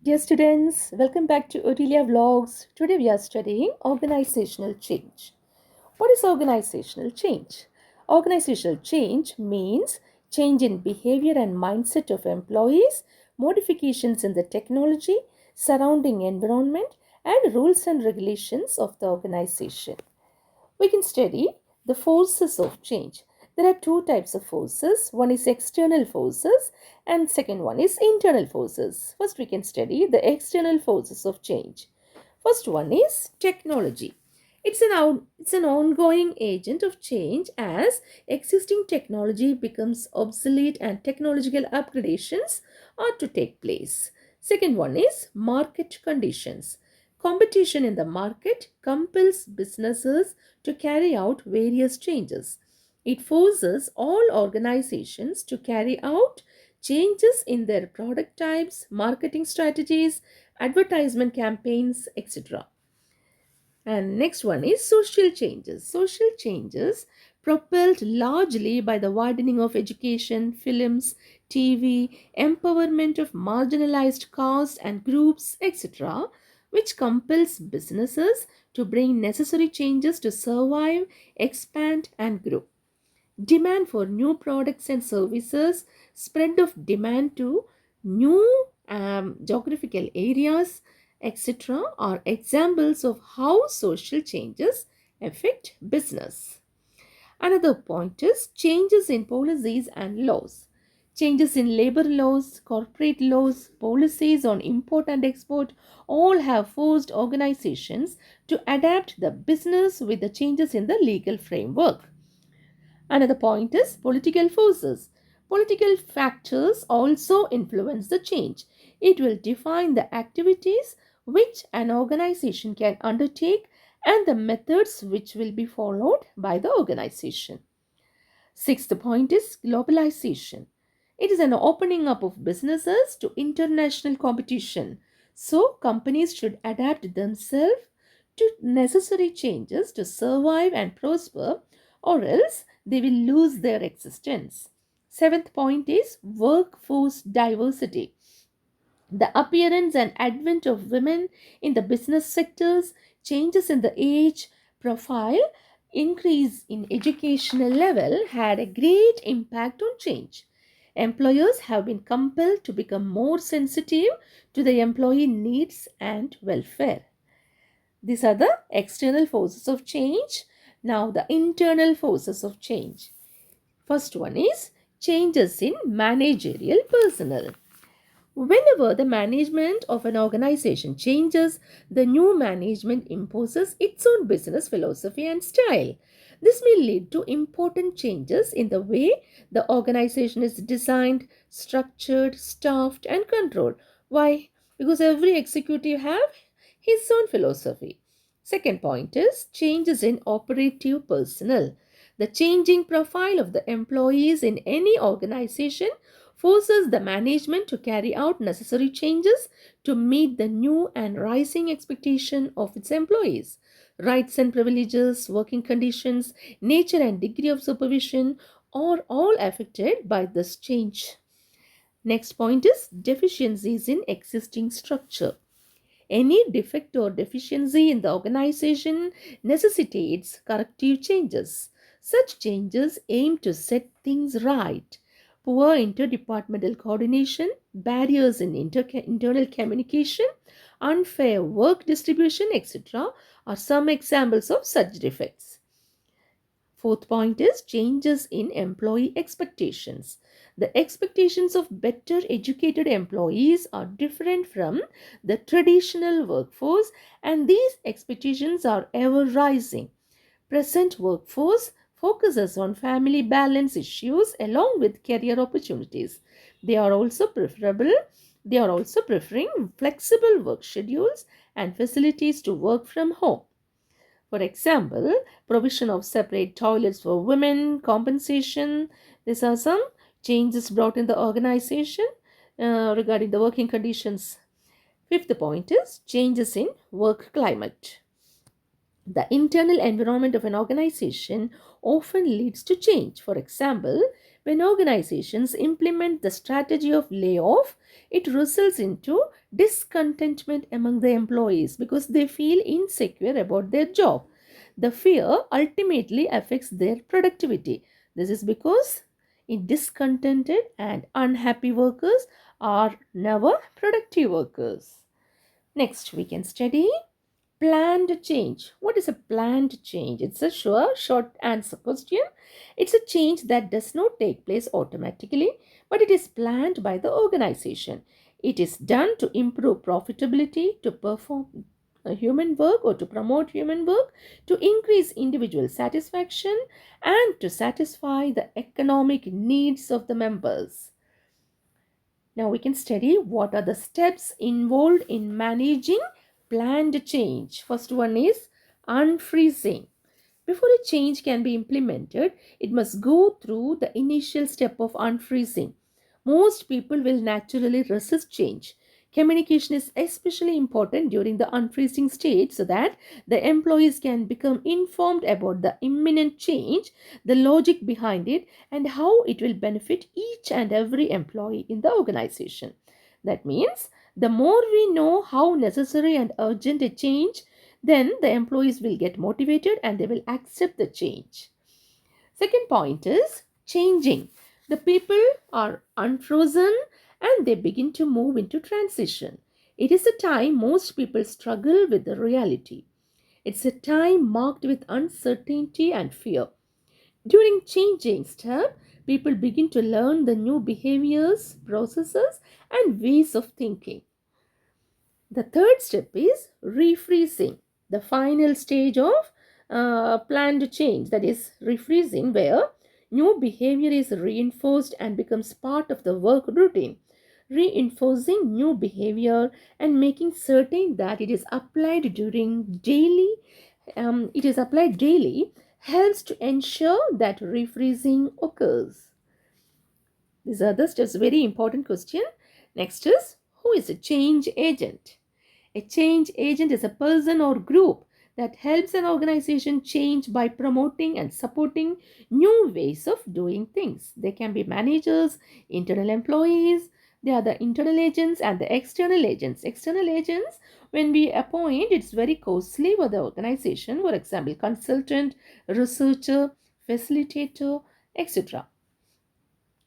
Dear students, welcome back to Otilia Vlogs. Today we are studying organizational change. What is organizational change? Organizational change means change in behavior and mindset of employees, modifications in the technology, surrounding environment, and rules and regulations of the organization. We can study the forces of change. There are two types of forces. One is external forces and second one is internal forces. First we can study the external forces of change. First one is technology. It's an ongoing agent of change as existing technology becomes obsolete and technological upgradations are to take place. Second one is market conditions. Competition in the market compels businesses to carry out various changes. It forces all organizations to carry out changes in their product types, marketing strategies, advertisement campaigns, etc. And next one is social changes. Social changes propelled largely by the widening of education, films, TV, empowerment of marginalized castes and groups, etc., which compels businesses to bring necessary changes to survive, expand, and grow. Demand for new products and services, spread of demand to new geographical areas, etc., are examples of how social changes affect business. Another point is changes in policies and laws. Changes in labor laws, corporate laws, policies on import and export all have forced organizations to adapt the business with the changes in the legal framework. Another point is political forces. Political factors also influence the change. It will define the activities which an organization can undertake and the methods which will be followed by the organization. Sixth point is globalization. It is an opening up of businesses to international competition. So, companies should adapt themselves to necessary changes to survive and prosper, or else they will lose their existence. Seventh point is workforce diversity. The appearance and advent of women in the business sectors, changes in the age profile, increase in educational level had a great impact on change. Employers have been compelled to become more sensitive to the employee needs and welfare. These are the external forces of change. Now, the internal forces of change. First one is changes in managerial personnel. Whenever the management of an organization changes, the new management imposes its own business philosophy and style. This may lead to important changes in the way the organization is designed, structured, staffed, and controlled. Why? Because every executive have his own philosophy. Second point is changes in operative personnel. The changing profile of the employees in any organization forces the management to carry out necessary changes to meet the new and rising expectation of its employees. Rights and privileges, working conditions, nature and degree of supervision are all affected by this change. Next point is deficiencies in existing structure. Any defect or deficiency in the organization necessitates corrective changes. Such changes aim to set things right. Poor interdepartmental coordination, barriers in internal communication, unfair work distribution, etc., are some examples of such defects. Fourth point is changes in employee expectations. The expectations of better educated employees are different from the traditional workforce, and these expectations are ever rising. Present workforce focuses on family balance issues along with career opportunities. They are also preferable. They are also preferring flexible work schedules and facilities to work from home. For example, provision of separate toilets for women, compensation. These are some changes brought in the organization regarding the working conditions. Fifth point is changes in work climate. The internal environment of an organization often leads to change. For example, when organizations implement the strategy of layoff, it results into discontentment among the employees because they feel insecure about their job. The fear ultimately affects their productivity. This is because discontented and unhappy workers are never productive workers. Next, we can study planned change. What is a planned change? It's a short answer question. It's a change that does not take place automatically, but it is planned by the organization. It is done to improve profitability, to perform human work or to promote human work, to increase individual satisfaction, and to satisfy the economic needs of the members. Now we can study what are the steps involved in managing planned change. First one is unfreezing. Before a change can be implemented, it must go through the initial step of unfreezing. Most people will naturally resist change. Communication is especially important during the unfreezing stage so that the employees can become informed about the imminent change, the logic behind it, and how it will benefit each and every employee in the organization. That means the more we know how necessary and urgent a change, then the employees will get motivated and they will accept the change. Second point is changing. The people are unfrozen and they begin to move into transition. It is a time most people struggle with the reality. It's a time marked with uncertainty and fear. During changing step, people begin to learn the new behaviors, processes, and ways of thinking. The third step is refreezing, the final stage of planned change, that is refreezing, where new behavior is reinforced and becomes part of the work routine. Reinforcing new behavior and making certain that it is applied daily helps to ensure that refreezing occurs. These are the steps. Very important question. Next is, who is a change agent? A change agent is a person or group that helps an organization change by promoting and supporting new ways of doing things. They can be managers, internal employees, they are the internal agents and the external agents. External agents, when we appoint, it's very costly for the organization. For example, consultant, researcher, facilitator, etc.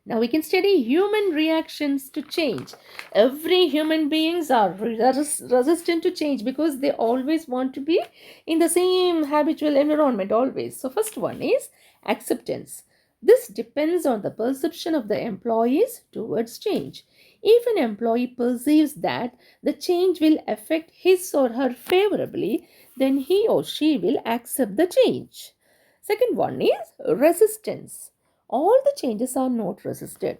Now we can study human reactions to change. Every human beings are resistant to change because they always want to be in the same habitual environment always. So first one is acceptance. This depends on the perception of the employees towards change. If an employee perceives that the change will affect his or her favorably, then he or she will accept the change. Second one is resistance. All the changes are not resisted.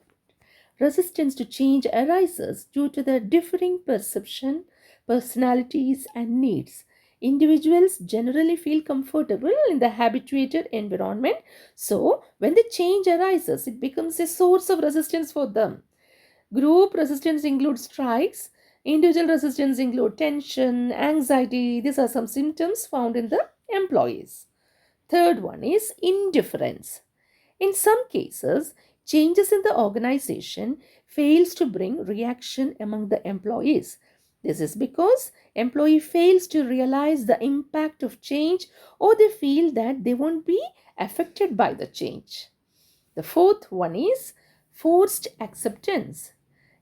Resistance to change arises due to the differing perception, personalities, and needs. Individuals generally feel comfortable in the habituated environment, so when the change arises, it becomes a source of resistance for them. Group resistance includes strikes, individual resistance include tension, anxiety. These are some symptoms found in the employees. Third one is indifference. In some cases, changes in the organization fails to bring reaction among the employees. This is because employee fails to realize the impact of change or they feel that they won't be affected by the change. The fourth one is forced acceptance.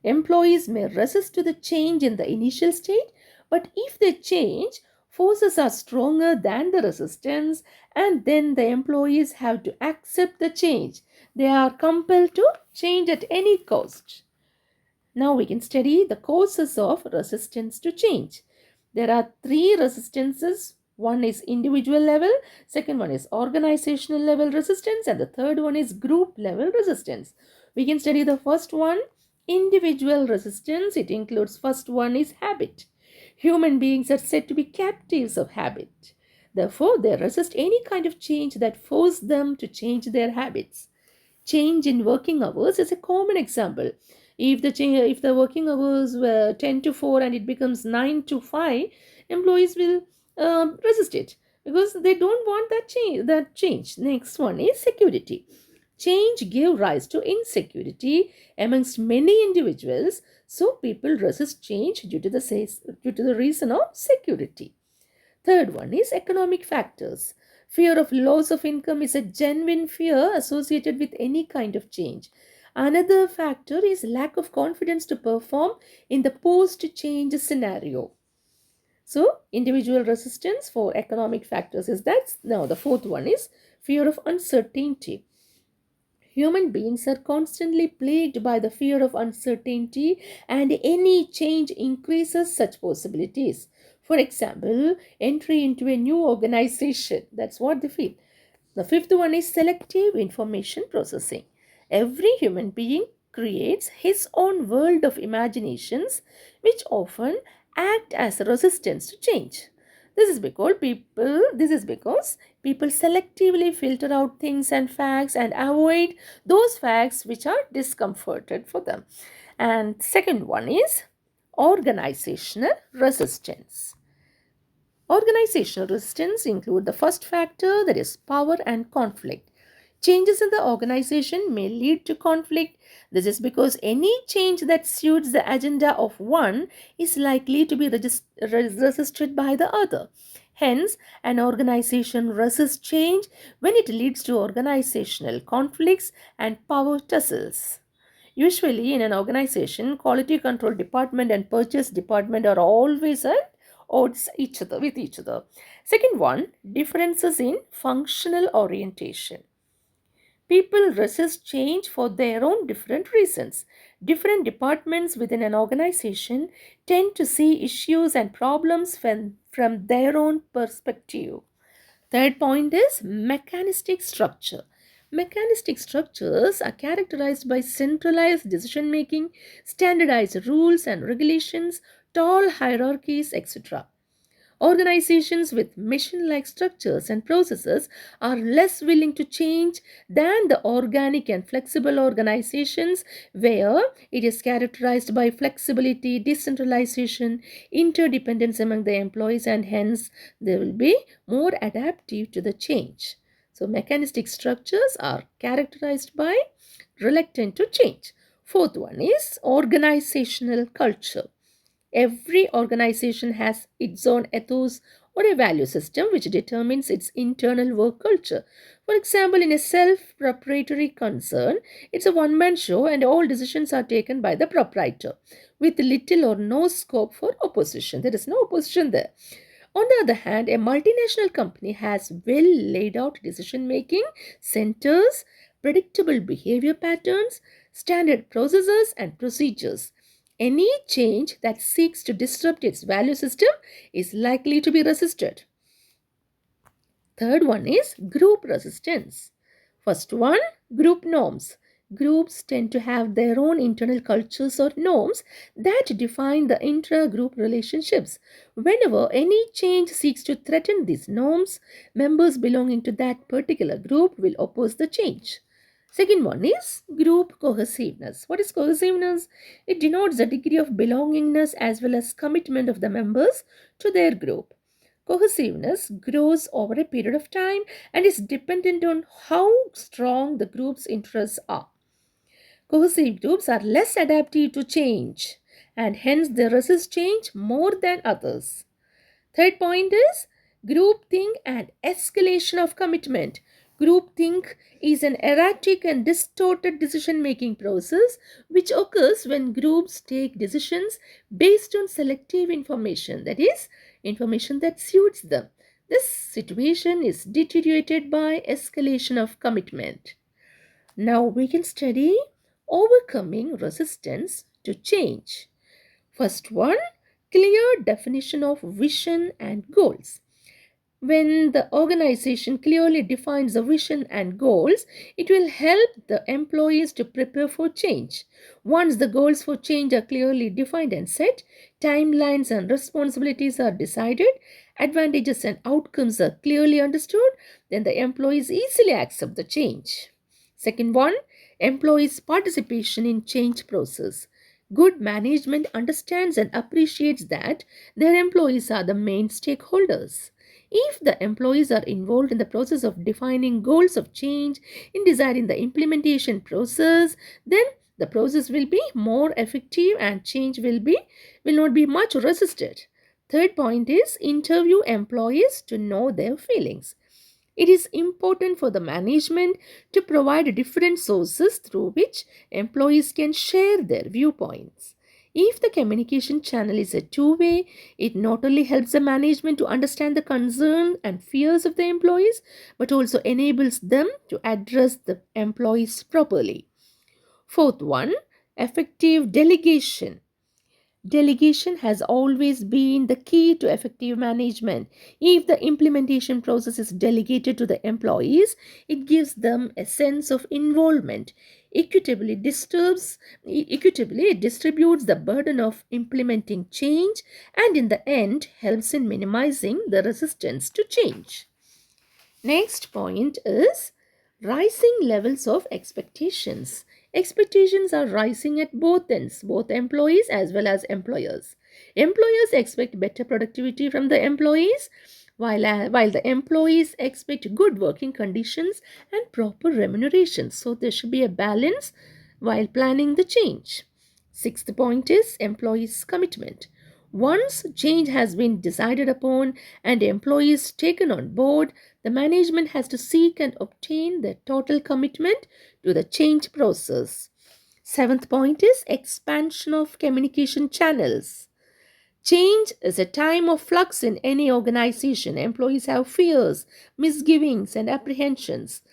Employees may resist to the change in the initial state, but if the change forces are stronger than the resistance, and then the employees have to accept the change. They are compelled to change at any cost. Now we can study the causes of resistance to change. There are three resistances. One is individual level, second one is organizational level resistance, and the third one is group level resistance. We can study the first one, individual resistance. It includes first one is habit. Human beings are said to be captives of habit. Therefore, they resist any kind of change that forces them to change their habits. Change in working hours is a common example. If the working hours were 10 to 4 and it becomes 9 to 5, employees will resist it because they don't want that change. Next one is security. Change give rise to insecurity amongst many individuals, so people resist change due to the reason of security. Third one is economic factors. Fear of loss of income is a genuine fear associated with any kind of change. Another factor is lack of confidence to perform in the post change scenario. So, individual resistance for economic factors is that. Now, the fourth one is fear of uncertainty. Human beings are constantly plagued by the fear of uncertainty, and any change increases such possibilities. For example, entry into a new organization. That's what they feel. The fifth one is selective information processing. Every human being creates his own world of imaginations, which often act as a resistance to change. This is because people selectively filter out things and facts and avoid those facts which are discomforted for them. And second one is organizational resistance. Organizational resistance include the first factor, that is power and conflict. Changes in the organization may lead to conflict. This is because any change that suits the agenda of one is likely to be resisted by the other. Hence, an organization resists change when it leads to organizational conflicts and power tussles. Usually, in an organization, quality control department and purchase department are always at odds with each other. Second one, differences in functional orientation. People resist change for their own different reasons. Different departments within an organization tend to see issues and problems from their own perspective. Third point is mechanistic structure. Mechanistic structures are characterized by centralized decision making, standardized rules and regulations, tall hierarchies, etc. Organizations with mission like structures and processes are less willing to change than the organic and flexible organizations where it is characterized by flexibility, decentralization, interdependence among the employees, and hence they will be more adaptive to the change. So, mechanistic structures are characterized by reluctant to change. Fourth one is organizational culture. Every organization has its own ethos or a value system which determines its internal work culture. For example, in a self proprietary concern, it's a one man show and all decisions are taken by the proprietor with little or no scope for opposition. There is no opposition there. On the other hand, a multinational company has well laid out decision making centers, predictable behavior patterns, standard processes, and procedures. Any change that seeks to disrupt its value system is likely to be resisted. Third one is group resistance. First one, group norms. Groups tend to have their own internal cultures or norms that define the intra-group relationships. Whenever any change seeks to threaten these norms, members belonging to that particular group will oppose the change. Second one is group cohesiveness. What is cohesiveness? It denotes the degree of belongingness as well as commitment of the members to their group. Cohesiveness grows over a period of time and is dependent on how strong the group's interests are. Cohesive groups are less adaptive to change and hence they resist change more than others. Third point is groupthink and escalation of commitment. Groupthink is an erratic and distorted decision making process which occurs when groups take decisions based on selective information, that is, information that suits them. This situation is deteriorated by escalation of commitment. Now we can study overcoming resistance to change. First one, clear definition of vision and goals. When the organization clearly defines the vision and goals, it will help the employees to prepare for change. Once the goals for change are clearly defined and set, timelines and responsibilities are decided, advantages and outcomes are clearly understood, then the employees easily accept the change. Second one, employees' participation in change process. Good management understands and appreciates that their employees are the main stakeholders. If the employees are involved in the process of defining goals of change, in designing the implementation process, then the process will be more effective and change will not be much resisted. Third point is interview employees to know their feelings. It is important for the management to provide different sources through which employees can share their viewpoints. If the communication channel is a two-way, it not only helps the management to understand the concerns and fears of the employees, but also enables them to address the employees properly. Fourth one, effective delegation. Delegation has always been the key to effective management. If the implementation process is delegated to the employees, it gives them a sense of involvement. Equitably it distributes the burden of implementing change and in the end helps in minimizing the resistance to change. Next point is rising levels of expectations. Expectations are rising at both ends, both employees as well as employers. Employers expect better productivity from the employees, while the employees expect good working conditions and proper remuneration. So there should be a balance while planning the change. Sixth point is employees' commitment. Once change has been decided upon and employees taken on board, the management has to seek and obtain their total commitment to the change process. Seventh point is expansion of communication channels. Change is a time of flux in any organization. Employees have fears, misgivings, and apprehensions.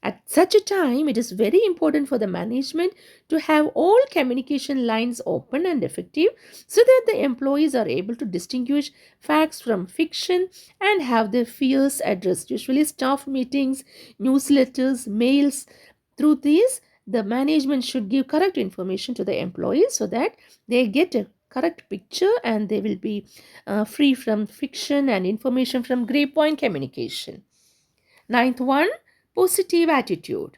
At such a time, it is very important for the management to have all communication lines open and effective so that the employees are able to distinguish facts from fiction and have their fears addressed. Usually, staff meetings, newsletters, mails, through these, the management should give correct information to the employees so that they get a correct picture and they will be free from fiction and information from grapevine communication. Ninth one, positive attitude.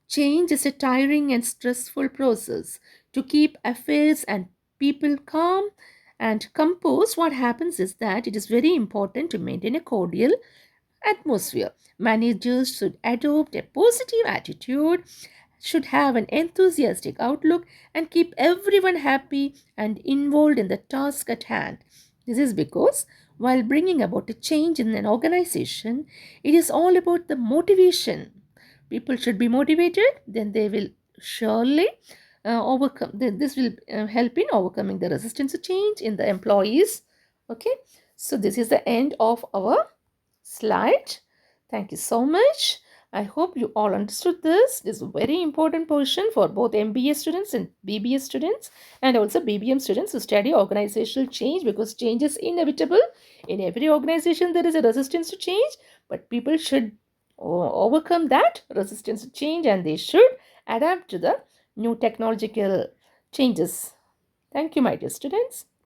Change is a tiring and stressful process. To keep affairs and people calm and composed, what happens is that it is very important to maintain a cordial atmosphere. Managers should adopt a positive attitude, should have an enthusiastic outlook, and keep everyone happy and involved in the task at hand. This is because while bringing about a change in an organization, it is all about the motivation. People should be motivated, then they will surely overcome. This will help in overcoming the resistance to change in the employees. Okay, so this is the end of our slide. Thank you so much. I hope you all understood this. This is a very important portion for both MBA students and BBA students and also BBM students who study organizational change, because change is inevitable. In every organization, there is a resistance to change, but people should overcome that resistance to change and they should adapt to the new technological changes. Thank you, my dear students.